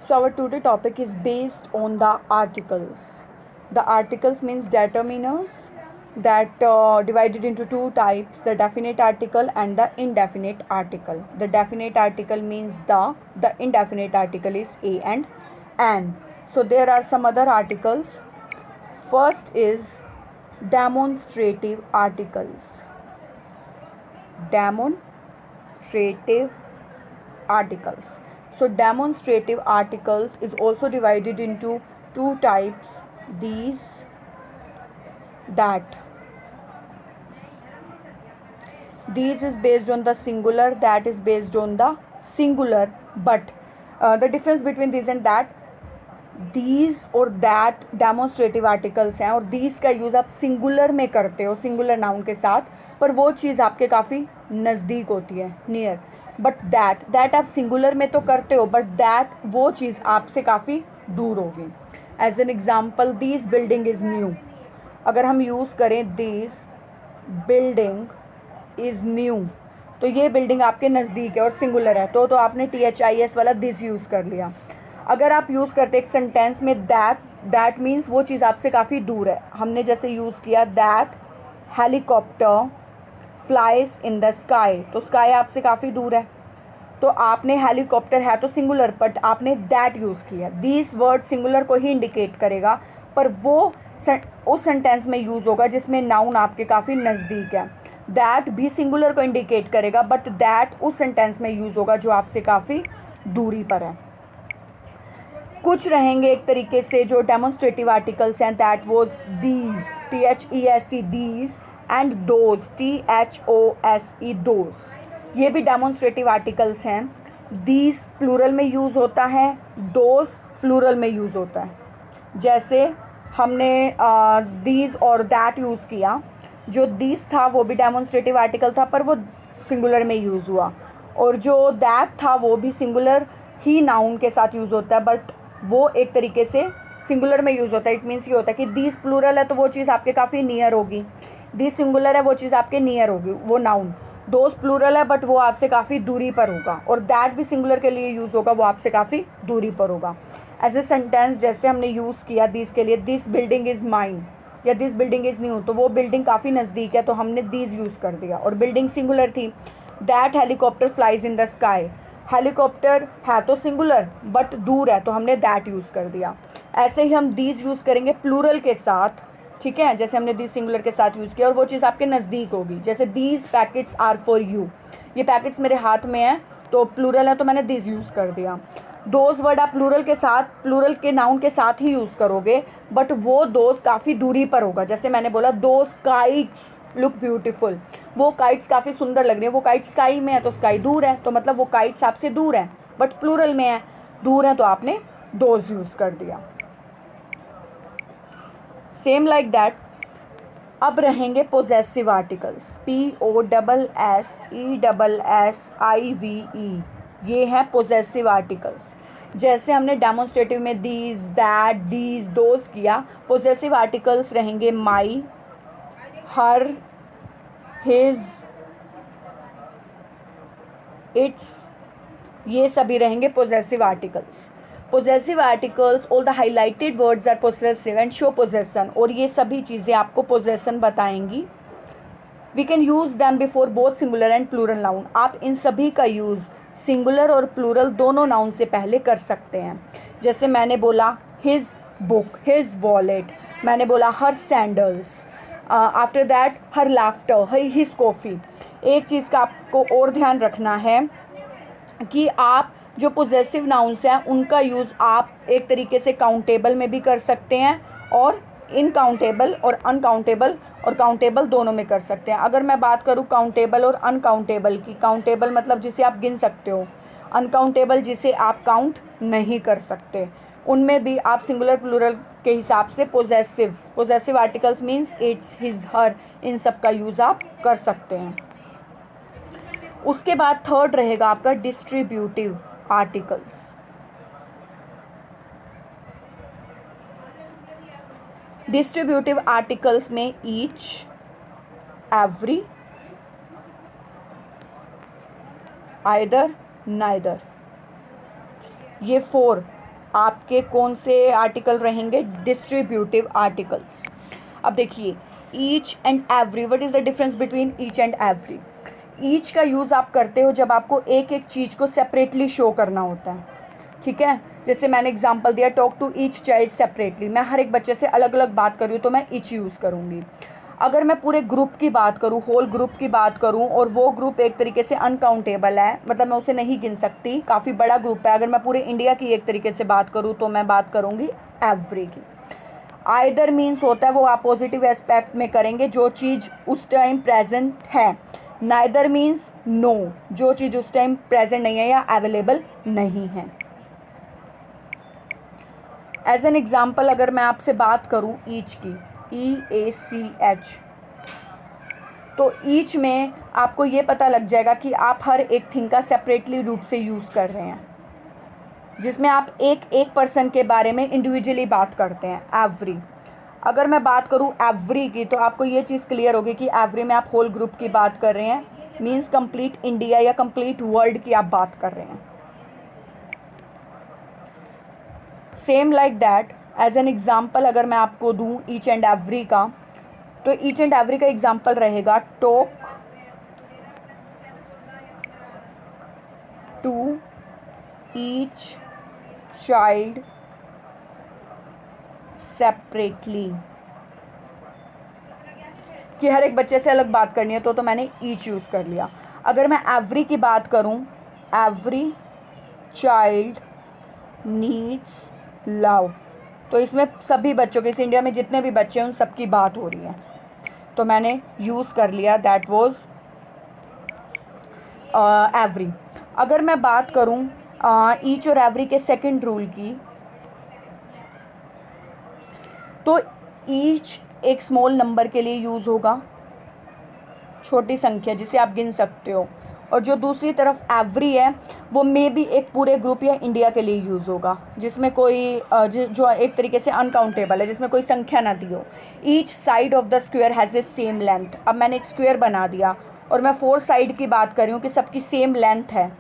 So our today topic is based on the articles. The articles means determiners that divided into two types, the definite article and the indefinite article. The definite article means the indefinite article is a and an. So there are some other articles. First is demonstrative articles. Demonstrative articles. So demonstrative articles is also divided into two types, these, that. These is based on the singular, that is based on the singular, but the difference between these and that, these और that demonstrative articles हैं और these का use आप singular में करते हो, singular noun के साथ, पर वो चीज़ आपके काफ़ी नज़दीक होती है, नियर. बट दैट आप सिंगुलर में तो करते हो, बट दैट वो चीज़ आपसे काफ़ी दूर होगी. As an example, this building is new. अगर हम यूज़ करें दिस बिल्डिंग इज़ न्यू, तो ये बिल्डिंग आपके नज़दीक है और सिंगुलर है, तो आपने THIS वाला दिस यूज़ कर लिया. अगर आप यूज़ करते एक सेंटेंस में दैट मीन्स वो चीज़ आपसे काफ़ी दूर है. हमने जैसे यूज़ किया that helicopter flies in the sky, तो स्काई आपसे काफ़ी दूर है, तो आपने हेलीकॉप्टर है तो सिंगुलर, बट आपने दैट यूज़ किया. दिस वर्ड सिंगुलर को ही इंडिकेट करेगा, पर वो उस सेंटेंस में यूज़ होगा जिसमें नाउन आपके काफ़ी नज़दीक है. दैट भी सिंगुलर को इंडिकेट करेगा, बट दैट उस सेंटेंस में यूज़ होगा जो आपसे काफ़ी दूरी पर है. कुछ रहेंगे एक तरीके से जो डेमोन्स्ट्रेटिव आर्टिकल्स हैं, that was these, THESE these, and those, THOSE those. ये भी डेमोन्स्ट्रेटिव आर्टिकल्स हैं. दीज प्लूरल में यूज़ होता है, दोज प्लूरल में यूज़ होता है. जैसे हमने दीज और दैट यूज़ किया, जो दीज था वो भी डेमोन्स्ट्रेटिव आर्टिकल था, पर वो सिंगुलर में यूज़ हुआ, और जो दैट था वो भी सिंगुलर ही नाउन के साथ यूज़ होता है, बट वो एक तरीके से सिंगुलर में यूज़ होता है. इट मीन्स ये होता है कि दिस प्लूरल है तो वो चीज़ आपके काफ़ी नियर होगी, दिस सिंगुलर है वो चीज़ आपके नियर होगी, वो नाउन. दोस प्लूरल है बट वो आपसे काफ़ी दूरी पर होगा, और दैट भी सिंगुलर के लिए यूज़ होगा, वो आपसे काफ़ी दूरी पर होगा. एज ए सेंटेंस जैसे हमने यूज़ किया दिस के लिए, दिस बिल्डिंग इज़ माइन या दिस बिल्डिंग इज़ न्यू, तो वो बिल्डिंग काफ़ी नज़दीक है तो हमने दिस यूज़ कर दिया, और बिल्डिंग सिंगुलर थी. That helicopter flies in the sky, helicopter है तो सिंगुलर बट दूर है, तो हमने दैट यूज़ कर दिया. ऐसे ही हम दीज यूज़ करेंगे प्लूरल के साथ, ठीक है, जैसे हमने दीज सिंगुलर के साथ यूज़ किया और वो चीज़ आपके नज़दीक होगी. जैसे these packets are for you, ये पैकेट्स मेरे हाथ में हैं, तो प्लूरल है तो मैंने दीज यूज़ कर दिया. दोज वर्ड आप प्लूरल के साथ, प्लूरल के नाउन के साथ ही यूज़ करोगे, बट वो दोज काफ़ी दूरी पर होगा. जैसे मैंने बोला दोज काइट्स लुक ब्यूटीफुल, वो काइट्स काफ़ी सुंदर लग रही है, वो काइट्स स्काई में है तो स्काई दूर है, तो मतलब वो काइट्स आपसे दूर है, बट प्लूरल में है, दूर है, तो आपने दोज यूज़ कर दिया. Same like that. अब रहेंगे पोजेसिव आर्टिकल्स, POSSESSIVE, ये हैं पोजेसिव आर्टिकल्स. जैसे हमने डेमोन्स्ट्रेटिव में दीज, दैट, दीज, दोज किया, पोजेसिव आर्टिकल्स रहेंगे माई, हर, हिज, इट्स, ये सभी रहेंगे possessive articles. Possessive articles, all the highlighted words are possessive and show possession, और ये सभी चीज़ें आपको पोजेसन बताएंगी. We can use them before both singular and plural noun, आप इन सभी का यूज़ सिंगुलर और प्लूरल दोनों नाउन से पहले कर सकते हैं. जैसे मैंने बोला हिज बुक, हिज वॉलेट, मैंने बोला her sandals, after that her laughter, his coffee. एक चीज़ का आपको और ध्यान रखना है कि आप जो पोजेसिव नाउन्स हैं उनका यूज़ आप एक तरीके से काउंटेबल में भी कर सकते हैं, और इनकाउंटेबल और अनकाउंटेबल और काउंटेबल दोनों में कर सकते हैं. अगर मैं बात करूँ काउंटेबल और अनकाउंटेबल की, काउंटेबल मतलब जिसे आप गिन सकते हो, अनकाउंटेबल जिसे आप काउंट नहीं कर सकते, उनमें भी आप सिंगुलर प्लूरल के हिसाब से possessive articles means its, his, her, इन सब का यूज़ आप कर सकते हैं. उसके बाद थर्ड रहेगा आपका डिस्ट्रीब्यूटिव आर्टिकल्स. डिस्ट्रीब्यूटिव आर्टिकल्स में ईच, एवरी, आइदर, नाइदर, ये 4 आपके कौन से आर्टिकल रहेंगे, डिस्ट्रीब्यूटिव आर्टिकल्स। अब देखिए each and every, what is the difference between each and every. Each का यूज़ आप करते हो जब आपको एक एक चीज़ को सेपरेटली शो करना होता है, ठीक है। जैसे मैंने एग्जांपल दिया, talk to each child separately, मैं हर एक बच्चे से अलग अलग बात कर रही हूँ तो मैं ईच यूज़ करूँगी। अगर मैं पूरे ग्रुप की बात करूँ, होल ग्रुप की बात करूँ, और वो ग्रुप एक तरीके से अनकाउंटेबल है, मतलब मैं उसे नहीं गिन सकती, काफ़ी बड़ा ग्रुप है, अगर मैं पूरे इंडिया की एक तरीके से बात करूँ तो मैं बात करूँगी एवरी की। आइदर मीन्स होता है वो आप पॉजिटिव एस्पेक्ट में करेंगे, जो चीज़ उस टाइम प्रेजेंट है। नाइदर मीन्स नो, जो चीज़ उस टाइम प्रेजेंट नहीं है या अवेलेबल नहीं है। एज एन एग्जाम्पल अगर मैं आपसे बात करूँ ईच की, EACH, तो ईच में आपको ये पता लग जाएगा कि आप हर एक थिंग का सेपरेटली रूप से यूज़ कर रहे हैं, जिसमें आप एक एक पर्सन के बारे में इंडिविजुअली बात करते हैं। एवरी, अगर मैं बात करूँ एवरी की, तो आपको ये चीज़ क्लियर होगी कि एवरी में आप होल ग्रुप की बात कर रहे हैं, मीन्स कंप्लीट इंडिया या कंप्लीट वर्ल्ड की आप बात कर रहे हैं। Same like that, as an example अगर मैं आपको दूँ ईच एंड एवरी का, तो ईच एंड एवरी का एग्जाम्पल रहेगा talk to each child separately, कि हर एक बच्चे से अलग बात करनी है तो मैंने ईच यूज़ कर लिया। अगर मैं एवरी की बात करूं, एवरी चाइल्ड नीड्स लव, तो इसमें सभी बच्चों के, इस इंडिया में जितने भी बच्चे हैं उन सबकी बात हो रही है, तो मैंने यूज़ कर लिया, दैट वाज एवरी। अगर मैं बात करूं ईच और एवरी के सेकंड रूल की, तो ईच एक स्मॉल नंबर के लिए यूज़ होगा, छोटी संख्या जिसे आप गिन सकते हो, और जो दूसरी तरफ एवरी है वो मे बी एक पूरे ग्रुप या इंडिया के लिए यूज़ होगा, जिसमें कोई जो एक तरीके से अनकाउंटेबल है, जिसमें कोई संख्या ना दी हो। Each side of the square has a same length, अब मैंने एक स्क्वायर बना दिया और मैं 4 साइड की बात कर रही हूँ कि सबकी सेम लेंथ है,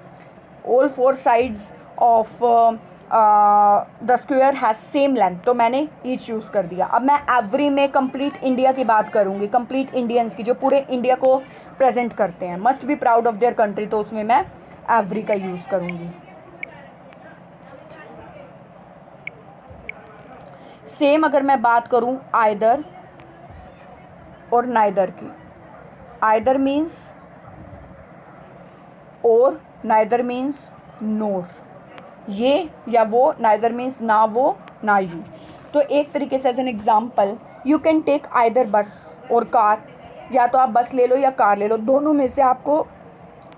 all 4 sides of the square has same length, तो मैंने ईच यूज़ कर दिया। अब मैं एवरी में कंप्लीट इंडिया की बात करूँगी, कंप्लीट इंडियंस की, जो पूरे इंडिया को प्रेजेंट करते हैं, must be proud of their country, तो उसमें मैं एवरी का यूज़ करूँगी। सेम अगर मैं बात करूँ आइदर और नाइदर की, आइदर मीन्स और, नाइदर मीन्स नोर, ये या वो, नाइदर मीन्स ना वो ना ये। तो एक तरीके से as an example you can take either bus और कार, या तो आप बस ले लो या कार ले लो, दोनों में से आपको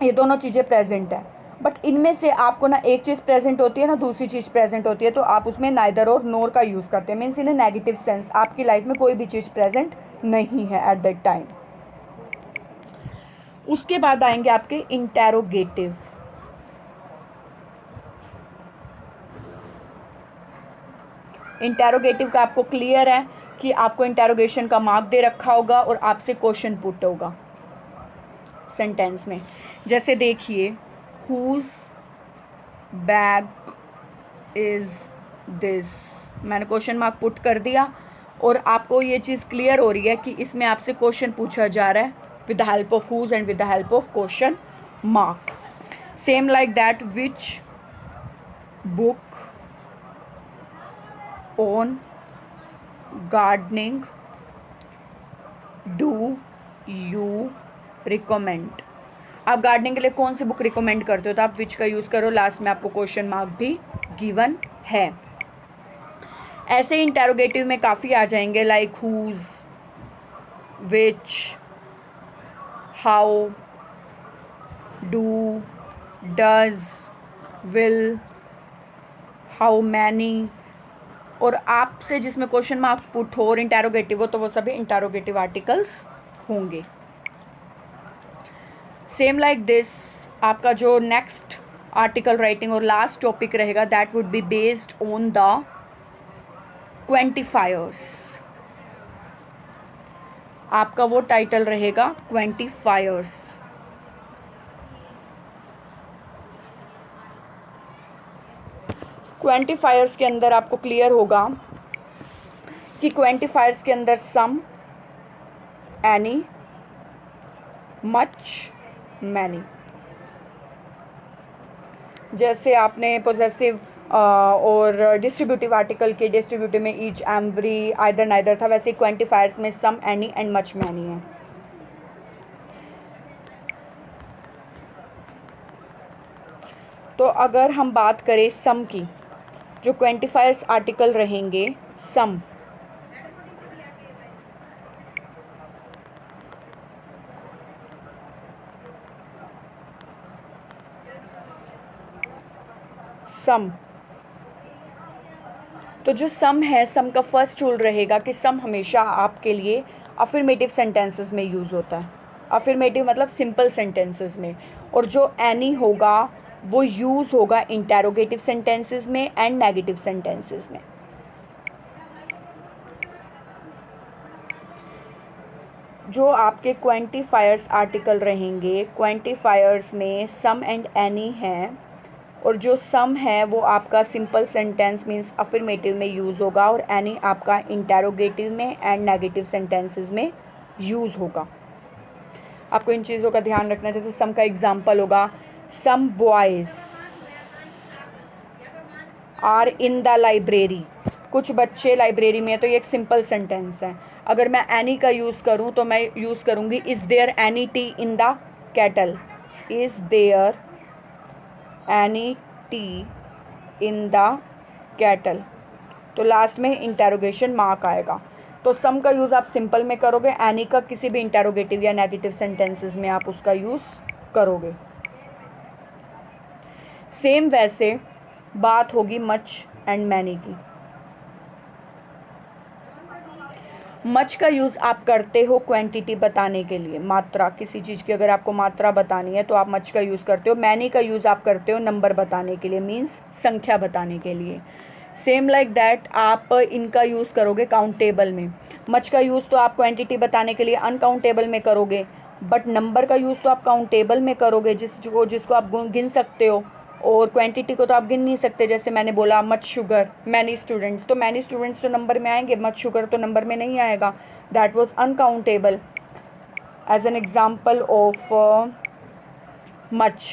ये दोनों चीज़ें प्रेजेंट है, बट इनमें से आपको ना एक चीज़ प्रेजेंट होती है ना दूसरी चीज़ प्रेजेंट होती है, तो आप उसमें नाइदर और नोर का यूज़ करते हैं, means in A negative sense, आपकी लाइफ में कोई भी चीज़ प्रेजेंट नहीं है एट दैट टाइम। उसके बाद आएंगे आपके इंटेरोगेटिव। इंटेरोगेटिव का आपको क्लियर है कि आपको इंटेरोगेशन का मार्क दे रखा होगा और आपसे क्वेश्चन पुट होगा सेंटेंस में। जैसे देखिए, हुज बैग इज़ दिस, मैंने क्वेश्चन मार्क पुट कर दिया और आपको ये चीज़ क्लियर हो रही है कि इसमें आपसे क्वेश्चन पूछा जा रहा है with the help of whose and with the help of question mark. Same like that, which book on gardening do you recommend, आप गार्डनिंग के लिए कौन सी बुक रिकमेंड करते हो, तो आप विच का यूज़ करो, लास्ट में आपको क्वेश्चन मार्क भी गिवन है। ऐसे ही इंटेरोगेटिव में काफ़ी आ जाएंगे, like whose, which, how, do, does, will, how many, और आपसे जिसमें क्वेश्चन मार्क पुट हो और इंटेरोगेटिव हो तो वो सभी इंटेरोगेटिव आर्टिकल्स होंगे। सेम लाइक दिस, आपका जो नेक्स्ट आर्टिकल राइटिंग और लास्ट टॉपिक रहेगा that would be based on the quantifiers, आपका वो टाइटल रहेगा क्वेंटिफायर्स। क्वांटिफायर्स के अंदर आपको क्लियर होगा कि क्वांटिफायर्स के अंदर सम, एनी, मच, मैनी। जैसे आपने पोजेसिव और डिस्ट्रीब्यूटिव आर्टिकल के डिस्ट्रीब्यूटिव में ईच, एवरी, आइदर, नाइदर था, वैसे क्वांटिफायर्स में सम, एनी एंड मच, मैनी है। तो अगर हम बात करें सम की, जो क्वांटिफायर्स आर्टिकल रहेंगे सम, सम, तो जो सम है, सम का फर्स्ट रूल रहेगा कि सम हमेशा आपके लिए अफर्मेटिव सेंटेंसेस में यूज़ होता है। अफर्मेटिव मतलब सिंपल सेंटेंसेस में। और जो एनी होगा वो यूज़ होगा इंटेरोगेटिव सेंटेंसेस में एंड नेगेटिव सेंटेंसेस में। जो आपके क्वांटिफायर्स आर्टिकल रहेंगे, क्वांटिफायर्स में सम एंड एनी हैं, और जो सम है वो आपका सिंपल सेंटेंस मीन्स अफर्मेटिव में यूज़ होगा और एनी आपका इंटेरोगेटिव में एंड नेगेटिव सेंटेंसेस में यूज़ होगा। आपको इन चीज़ों का ध्यान रखना है। जैसे सम का एग्जांपल होगा some boys are in the library, कुछ बच्चे लाइब्रेरी में है, तो ये एक सिंपल सेंटेंस है। अगर मैं एनी का यूज़ करूँ तो मैं यूज़ करूँगी is there any tea in the kettle, is there any tea in the kettle, तो लास्ट में इंटेरोगेशन मार्क आएगा। तो सम का यूज़ आप सिंपल में करोगे, एनी का किसी भी इंटेरोगेटिव या नेगेटिव सेंटेंसेस में आप उसका यूज़ करोगे। सेम वैसे बात होगी मच एंड मैनी की। मच का यूज़ आप करते हो क्वांटिटी बताने के लिए, मात्रा, किसी चीज़ की अगर आपको मात्रा बतानी है तो आप मच का यूज़ करते हो। मैनी का यूज़ आप करते हो नंबर बताने के लिए, मीन्स संख्या बताने के लिए। सेम लाइक दैट आप इनका यूज़ करोगे काउंटेबल में। मच का यूज़ तो आप क्वांटिटी बताने के लिए अनकाउंटेबल में करोगे, बट नंबर का यूज़ तो आप काउंटेबल में करोगे, जिसको आप गिन सकते हो, और क्वांटिटी को तो आप गिन नहीं सकते। जैसे मैंने बोला मच शुगर मैनी स्टूडेंट्स, तो मैनी स्टूडेंट्स तो नंबर में आएंगे, मच शुगर तो नंबर में नहीं आएगा, that was uncountable. As an example of much,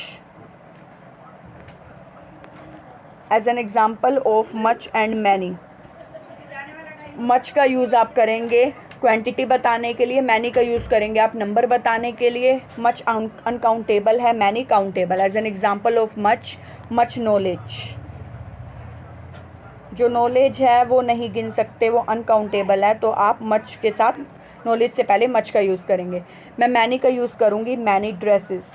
as an example of much and many. Much का यूज़ आप करेंगे क्वांटिटी बताने के लिए, मैनी का यूज़ करेंगे आप नंबर बताने के लिए। मच अनकाउंटेबल है, many countable. As an example of much, much knowledge, जो नॉलेज है वो नहीं गिन सकते, वो अनकाउंटेबल है, तो आप मच के साथ नॉलेज से पहले मच का यूज़ करेंगे। मैं मैनी का यूज़ करूँगी मैनी ड्रेसेस,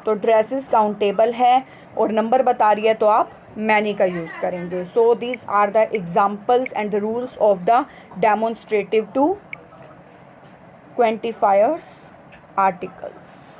तो ड्रेसेस काउंटेबल है और नंबर बता रही है तो आप मैनी का यूज़ करेंगे। So these are the examples and the rules of the demonstrative to quantifiers articles.